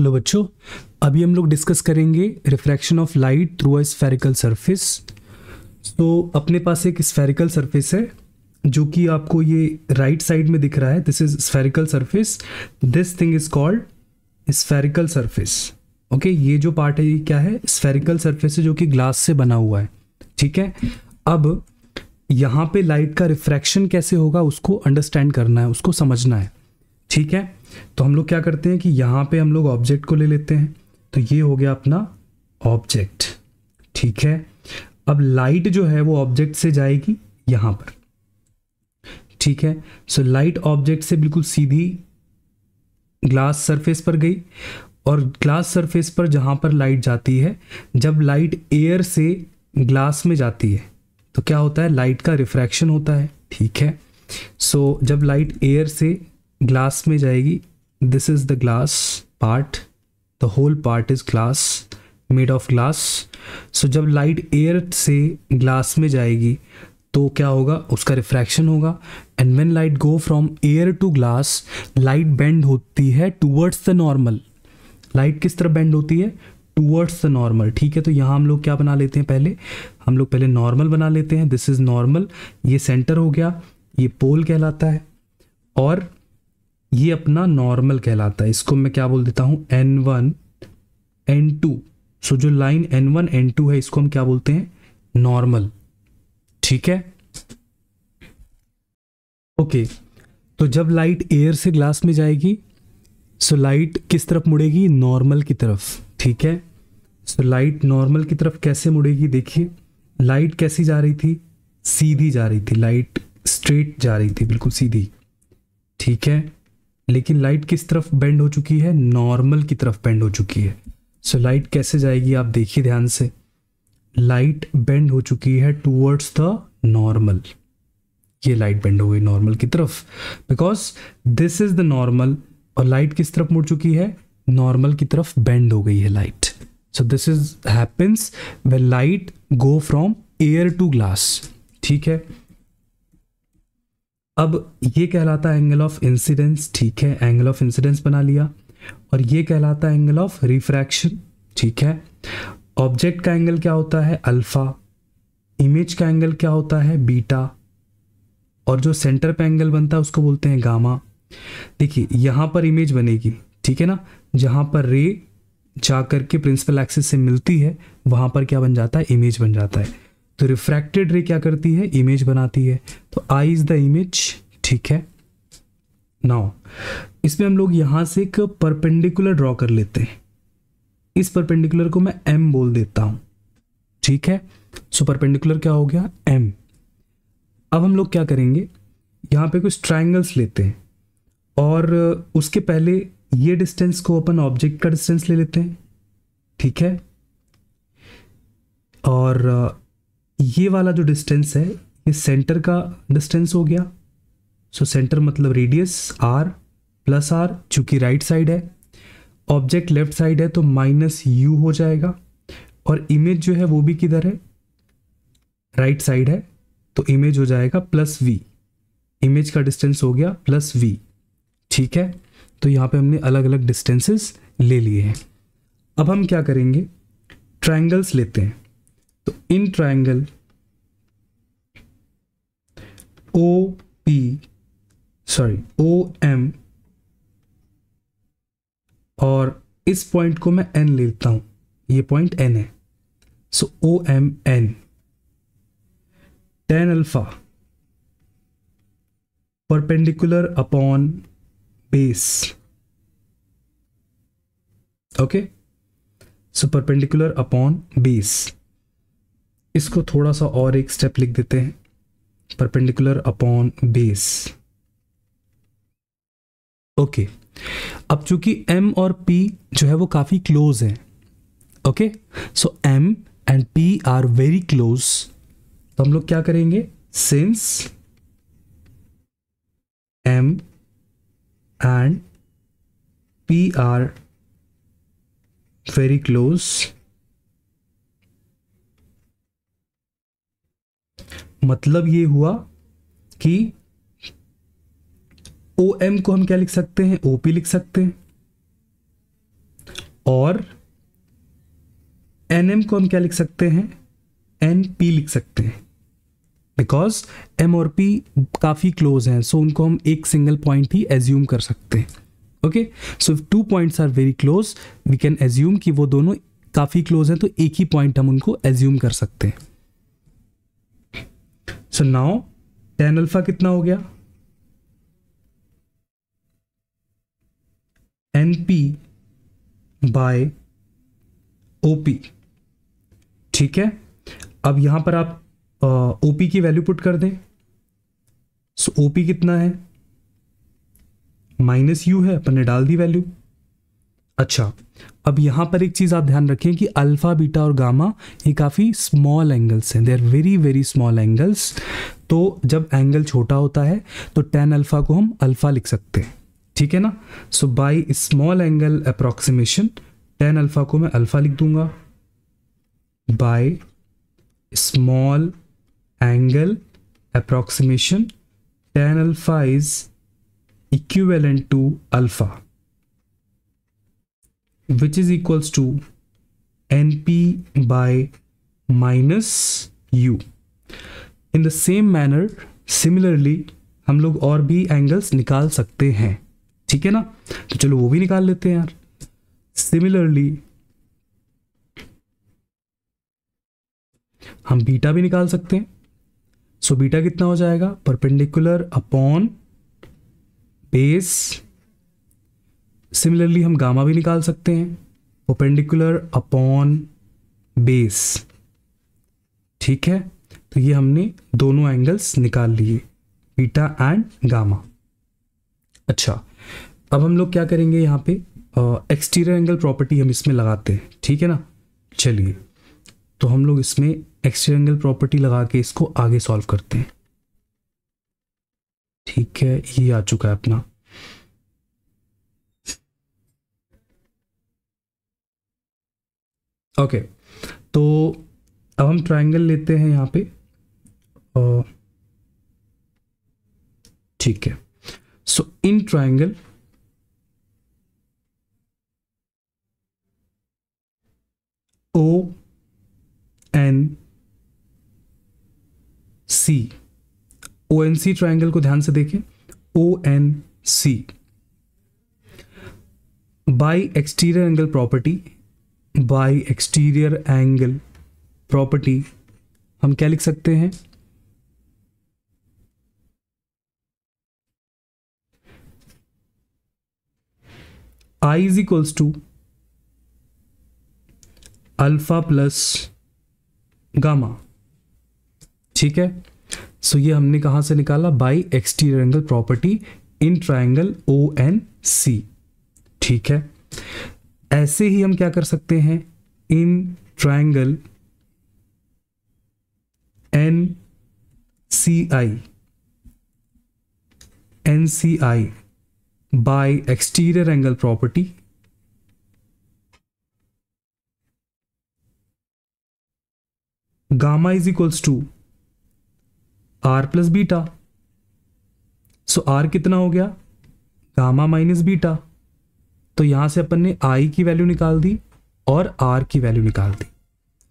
Hello बच्चों, अभी हम लोग डिस्कस करेंगे refraction of light through a spherical surface. तो अपने पास एक स्फेरिकल सरफेस है जो कि आपको ये राइट साइड में दिख रहा है। This is spherical surface, this thing is called spherical surface. Okay, ये जो पार्ट है ये क्या है? स्फेरिकल सरफेस है जो कि ग्लास से बना हुआ है। ठीक है, अब यहाँ पे लाइट का रिफ्रैक्शन कैसे होगा उसको अंडरस्टैंड करना है, उसको समझना है। ठीक है, तो हम लोग क्या करते हैं कि यहाँ पे हम लोग ऑब्जेक्ट को ले लेते हैं। तो ये हो गया अपना ऑब्जेक्ट। ठीक है, अब लाइट जो है वो ऑब्जेक्ट से जाएगी यहाँ पर। ठीक है, सो लाइट ऑब्जेक्ट से बिल्कुल सीधी ग्लास सरफेस पर गई, और ग्लास सरफेस पर जहाँ पर लाइट जाती है, जब लाइट एयर से ग्लास में जाती है तो क्या होता है? लाइट का रिफ्रैक्शन होता है। ठीक है, सो जब लाइट एयर से ग्लास में जाएगी, this is the glass part, the whole part is glass, made of glass. So जब लाइट एयर से ग्लास में जाएगी तो क्या होगा? उसका रिफ्रैक्शन होगा। And when light go from air to glass, light bend होती है टूवर्ड्स द नॉर्मल। लाइट किस तरफ बेंड होती है? Towards the normal. ठीक है, तो यहाँ हम लोग क्या बना लेते हैं? हम लोग पहले नॉर्मल बना लेते हैं। दिस इज नॉर्मल, ये सेंटर हो गया, ये पोल कहलाता है, और ये अपना नॉर्मल कहलाता है। इसको मैं क्या बोल देता हूं? N1 N2। सो जो लाइन N1 N2 है इसको हम क्या बोलते हैं? नॉर्मल। ठीक है, ओके। तो जब लाइट एयर से ग्लास में जाएगी, सो लाइट किस तरफ मुड़ेगी? नॉर्मल की तरफ। ठीक है, सो लाइट नॉर्मल की तरफ कैसे मुड़ेगी? देखिए, लाइट कैसी जा रही थी? सीधी जा रही थी, लाइट स्ट्रेट जा रही थी, बिल्कुल सीधी। ठीक है, लेकिन लाइट किस तरफ बेंड हो चुकी है? नॉर्मल की तरफ बेंड हो चुकी है। सो लाइट कैसे जाएगी? आप देखिए ध्यान से, लाइट बेंड हो चुकी है टूवर्ड्स द नॉर्मल। ये लाइट बेंड हो गई नॉर्मल की तरफ, because this is the normal, और लाइट किस तरफ मुड़ चुकी है? नॉर्मल की तरफ बेंड हो गई है light. So this is happens when light go from air to glass. ठीक है, अब ये कहलाता है एंगल ऑफ इंसिडेंस। ठीक है, एंगल ऑफ इंसिडेंस बना लिया, और ये कहलाता है एंगल ऑफ रिफ्रैक्शन। ठीक है, ऑब्जेक्ट का एंगल क्या होता है? अल्फा, इमेज का एंगल क्या होता है? बीटा, और जो सेंटर पे एंगल बनता है उसको बोलते हैं गामा। देखिए यहां पर इमेज बनेगी, ठीक है ना, जहां पर रे जा करके प्रिंसिपल एक्सिस से मिलती है वहां पर क्या बन जाता है? इमेज बन जाता है। तो रिफ्रैक्टेड रे क्या करती है? इमेज बनाती है। तो आई इज द इमेज। ठीक है, नाउ इसमें हम लोग यहां से एक परपेंडिकुलर ड्रॉ कर लेते हैं। इस परपेंडिकुलर को मैं एम बोल देता हूं। ठीक है, सो परपेंडिकुलर क्या हो गया? एम। अब हम लोग क्या करेंगे? यहां पे कुछ ट्रायंगल्स लेते हैं, और उसके पहले ये डिस्टेंस को अपन ऑब्जेक्ट का डिस्टेंस ले लेते हैं। ठीक है, और ये वाला जो डिस्टेंस है ये सेंटर का डिस्टेंस हो गया। सो सेंटर मतलब रेडियस r प्लस r, चूंकि राइट साइड है, ऑब्जेक्ट लेफ्ट साइड है तो माइनस u हो जाएगा, और इमेज जो है वो भी किधर है? राइट साइड है, तो इमेज हो जाएगा प्लस v। इमेज का डिस्टेंस हो गया प्लस v। ठीक है, तो यहाँ पे हमने अलग अलग डिस्टेंसेस ले लिए हैं। अब हम क्या करेंगे? ट्रायंगल्स लेते हैं। तो इन ट्रायंगल OM, और इस पॉइंट को मैं N लेता हूं, ये पॉइंट N है। सो OMN, tan alpha perpendicular upon base. Okay, so perpendicular upon base. इसको थोड़ा सा और एक स्टेप लिख देते हैं, परपेंडिकुलर अपॉन बेस। ओके, अब चूंकि M और P जो है वो काफी क्लोज है। Okay, so M and P are very close, तो हम लोग क्या करेंगे? Since M and P are very close, मतलब ये हुआ कि OM को हम क्या लिख सकते हैं? OP लिख सकते हैं, और एन एम को हम क्या लिख सकते हैं, एन पी लिख सकते हैं, बिकॉज एम और पी काफ़ी क्लोज हैं, सो उनको हम एक सिंगल पॉइंट ही एज्यूम कर सकते हैं. Okay, so if 2 points are very close we can assume कि वो दोनों काफ़ी क्लोज हैं, तो एक ही पॉइंट हम उनको एज्यूम कर सकते हैं. सो नाउ tan अल्फा कितना हो गया, NP बाय OP. ठीक है, अब यहां पर आप OP की वैल्यू पुट कर दें. सो OP कितना है, -u है, अपन ने डाल दी वैल्यू. अच्छा, अब यहां पर एक चीज आप ध्यान रखें कि अल्फा, बीटा और गामा ये काफी स्मॉल एंगल्स हैं, they are very very small angles. तो जब एंगल छोटा होता है तो tan अल्फा को हम अल्फा लिख सकते हैं. ठीक है ना. So by small angle approximation tan alpha को मैं अल्फा लिख दूंगा. By small angle approximation tan alpha is equivalent to alpha, which is equals to NP by minus u. In the same manner, similarly हम लोग और भी angles निकाल सकते हैं. ठीक है ना, तो चलो वो भी निकाल लेते हैं यार. सिमिलरली हम बीटा भी निकाल सकते हैं. सो बीटा कितना हो जाएगा, परपेंडिकुलर अपॉन बेस. सिमिलरली हम गामा भी निकाल सकते हैं, परपेंडिकुलर अपॉन बेस. ठीक है, तो ये हमने दोनों एंगल्स निकाल लिए, बीटा एंड गामा. अच्छा, अब हम लोग क्या करेंगे, यहाँ पे एक्सटीरियर एंगल प्रॉपर्टी हम इसमें लगाते हैं. ठीक है ना, चलिए तो हम लोग इसमें एक्सटीरियर एंगल प्रॉपर्टी लगा के इसको आगे सॉल्व करते हैं. ठीक है, ये आ चुका है अपना. ओके, तो अब हम ट्रायंगल लेते हैं यहाँ पे. ठीक है, so in triangle ONC, ONC triangle को ध्यान से देखें. ONC by exterior angle property, by exterior angle property हम क्या लिख सकते हैं, I is equals to alpha plus gamma. ठीक है, सो ये हमने कहां से निकाला, by exterior angle property in triangle ONC. ठीक है, ऐसे ही हम क्या कर सकते हैं, in triangle NCI by exterior angle property gamma is equals to R plus beta. So R कितना हो गया, गामा माइनस बीटा. तो यहां से अपन ने I की वैल्यू निकाल दी और R की वैल्यू निकाल दी.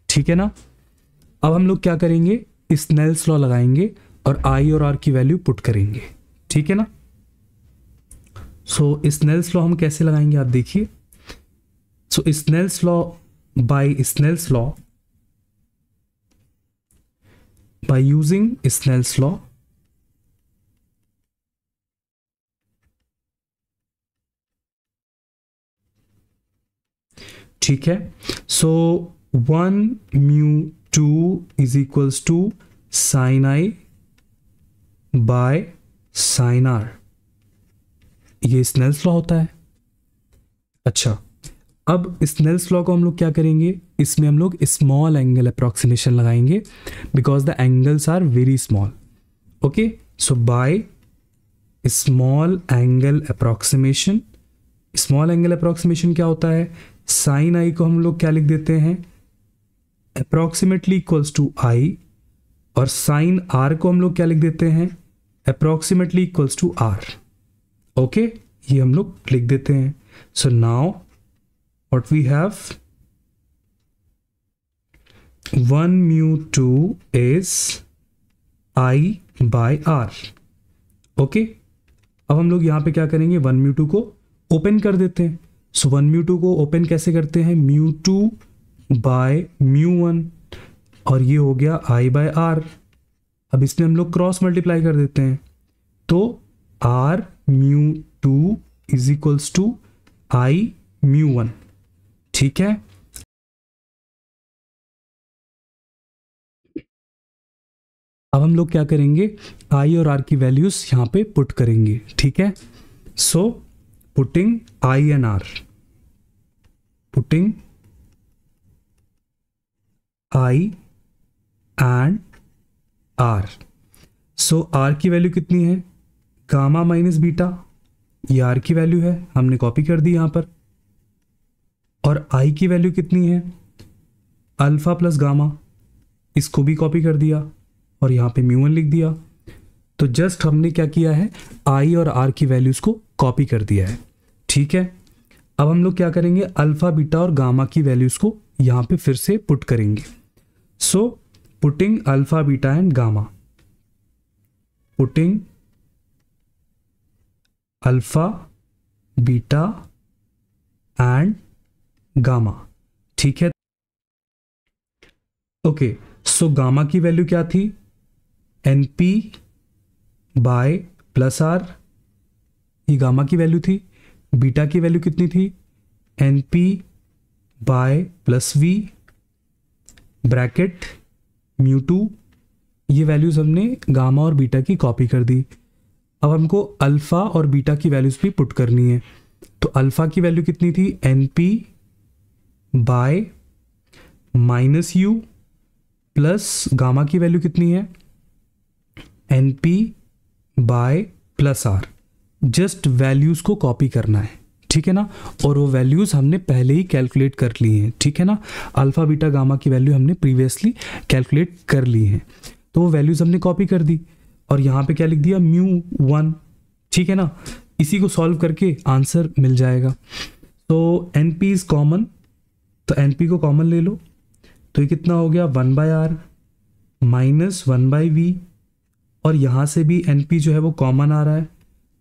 ठीक है ना, अब हम लोग क्या करेंगे, स्नेल्स लॉ लगाएंगे और I और R की वैल्यू पुट करेंगे. ठीक है ना. सो स्नेल्स लॉ हम कैसे लगाएंगे आप देखिए. So Snell's law, by Snell's law, by using Snell's law, ठीक है. सो 1 mu 2 is equals to sine I by sine R, ये स्नेल्स लॉ होता है. अच्छा, अब स्नेल्स लॉ को हम लोग क्या करेंगे, इसमें हम लोग स्मॉल एंगल अप्रोक्सीमेशन लगाएंगे because the angles are very small. Okay, so by small angle approximation, small angle approximation क्या होता है, साइन आई को हम लोग क्या लिख देते हैं, अप्रोक्सीमेटली इक्वल्स टू आई, और साइन आर को हम लोग क्या लिख देते हैं, approximately equals to R. Okay, ये हम लोग लिख देते हैं. So now what we have 1 mu2 is I by R. Okay, अब हम लोग यहाँ पे क्या करेंगे, 1 mu2 को ओपन कर देते हैं. सो 1 mu2 को ओपन कैसे करते हैं, mu2 बाय mu1, और ये हो गया I बाय R. अब इसमें हम लोग क्रॉस मल्टीप्लाई कर देते हैं, तो R mu2 is equals to I mu1. ठीक है, अब हम लोग क्या करेंगे, I और R की वैल्यूज यहाँ पे पुट करेंगे. ठीक है, so putting I and R, putting I and R. So R की वैल्यू कितनी है, गामा माइनस बीटा, ये R की वैल्यू है, हमने कॉपी कर दी यहाँ पर. और I की वैल्यू कितनी है, अल्फा प्लस गामा, इसको भी कॉपी कर दिया और यहाँ पे mu1 लिख दिया. तो जस्ट हमने क्या किया है, I और R की वैल्यूज को कॉपी कर दिया है. ठीक है, अब हम लोग क्या करेंगे, अल्फा बीटा और गामा की वैल्यूज को यहाँ पे फिर से पुट करेंगे. So putting alpha beta and gamma, putting alpha beta and gamma. ठीक है, ओके, सो गामा की वैल्यू क्या थी, NP बाय प्लस R, ये गामा की वैल्यू थी. बीटा की वैल्यू कितनी थी, NP by plus V bracket mu2. ये वैल्यूज हमने गामा और बीटा की कॉपी कर दी. अब हमको अल्फा और बीटा की वैल्यूज भी पुट करनी है. तो अल्फा की वैल्यू कितनी थी, NP by minus U plus gamma की वैल्यू कितनी है, NP by plus R. Just values को कॉपी करना है. ठीक है ना, और वो वैल्यूज हमने पहले ही कैलकुलेट कर ली हैं. ठीक है ना, अल्फा बीटा गामा की वैल्यू हमने प्रीवियसली कैलकुलेट कर ली हैं, तो वो वैल्यूज हमने कॉपी कर दी और यहाँ पे क्या लिख दिया, mu1. ठीक है ना, इसी को सॉल्व करके आंसर मिल जाएगा. तो NP इज कॉमन, तो NP को कॉमन ले लो, तो ये कितना हो गया, 1 by R minus 1 by V, और यहाँ से भी NP जो है वो कॉमन आ रहा है,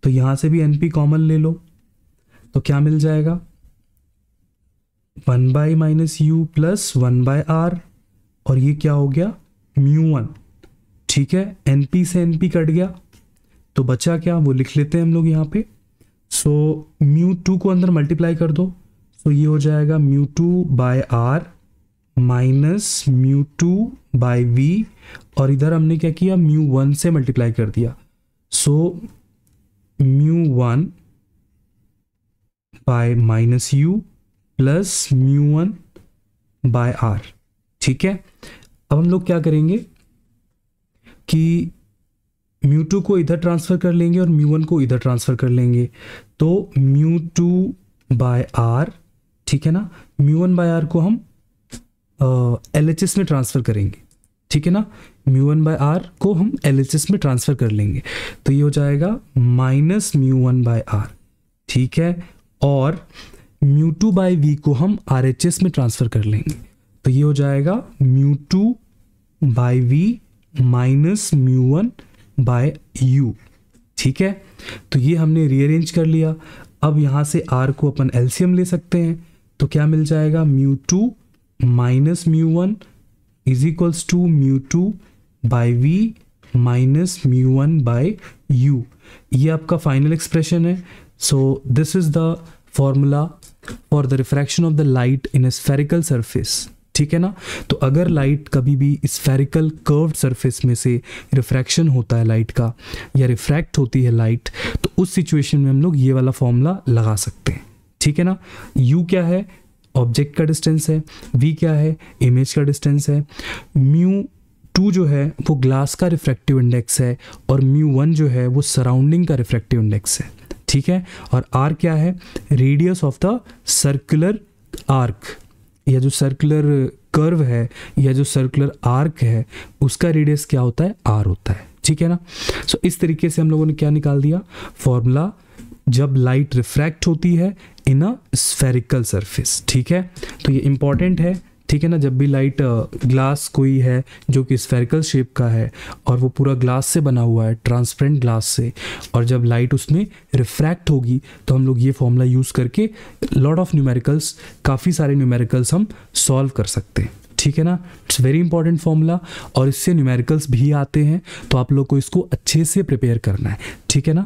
तो यहाँ से भी NP कॉमन ले लो, तो क्या मिल जाएगा, 1 by minus U plus 1 by R, और ये क्या हो गया, mu1. ठीक है, NP से NP कट गया, तो बचा क्या, वो लिख लेते हैं हम लोग यहाँ पे. सो mu2 को अंदर मल्टीप्लाई कर दो, तो ये हो जाएगा mu2 by R minus mu2 by V, और इधर हमने क्या किया, mu1 से मल्टीप्लाई कर दिया. So mu1 by minus U plus mu1 by R. ठीक है, अब हम लोग क्या करेंगे कि mu2 को इधर ट्रांसफ़र कर लेंगे और mu1 को इधर ट्रांसफ़र कर लेंगे, तो mu2 बाय R. ठीक है ना, mu1 बाय R को हम LHS में ट्रांसफ़र करेंगे. ठीक है ना, mu1 बाय R को हम LHS में ट्रांसफ़र कर लेंगे, तो ये हो जाएगा माइनस mu1 बाय R. ठीक है, और mu2 बाय V को हम RHS में ट्रांसफ़र कर लेंगे, तो ये हो जाएगा mu2 by V minus mu1 by U. ठीक है, तो ये हमने रीअरेंज कर लिया. अब यहाँ से R को अपन LCM ले सकते हैं, तो क्या मिल जाएगा, mu2 minus mu1 is equals to mu2 by V minus mu1 by U. ये आपका फाइनल एक्सप्रेशन है. So this is the formula for the refraction of the light in a spherical surface. ठीक है ना, तो अगर लाइट कभी भी स्फेरिकल कर्व्ड सरफेस में से रिफ्रैक्शन होता है लाइट का, या रिफ्रैक्ट होती है लाइट, तो उस सिचुएशन में हम लोग ये वाला फॉर्मूला लगा सकते हैं. ठीक है ना, U क्या है, ऑब्जेक्ट का डिस्टेंस है, V क्या है, इमेज का डिस्टेंस है, mu2 जो है वो ग्लास का रिफ्रैक्टिव इंडेक्स है, और mu1 जो है वो सराउंडिंग का रिफ्रैक्टिव इंडेक्स है. ठीक है, और R क्या है, radius of the circular arc, या जो सर्कुलर कर्व है या जो सर्कुलर आर्क है उसका रेडियस क्या होता है, R होता है. ठीक है ना, सो इस तरीके से हम लोगों ने क्या निकाल दिया, फॉर्मूला जब लाइट रिफ्रैक्ट होती है इन अ स्फेरिकल सरफेस। ठीक है, तो ये इंपॉर्टेंट है। ठीक है ना, जब भी लाइट ग्लास कोई है जो कि स्फेरिकल शेप का है और वो पूरा ग्लास से बना हुआ है, ट्रांसपेरेंट ग्लास से, और जब लाइट उसमें रिफ्रैक्ट होगी तो हम लोग ये फॉर्मूला यूज़ करके लॉट ऑफ न्यूमेरिकल्स, काफ़ी सारे न्यूमेरिकल्स हम सॉल्व कर सकते हैं। ठीक है ना, इट्स वेरी इंपॉर्टेंट फॉर्मूला, और इससे न्यूमेरिकल्स भी आते हैं, तो आप लोग को इसको अच्छे से प्रिपेयर करना है। ठीक है ना।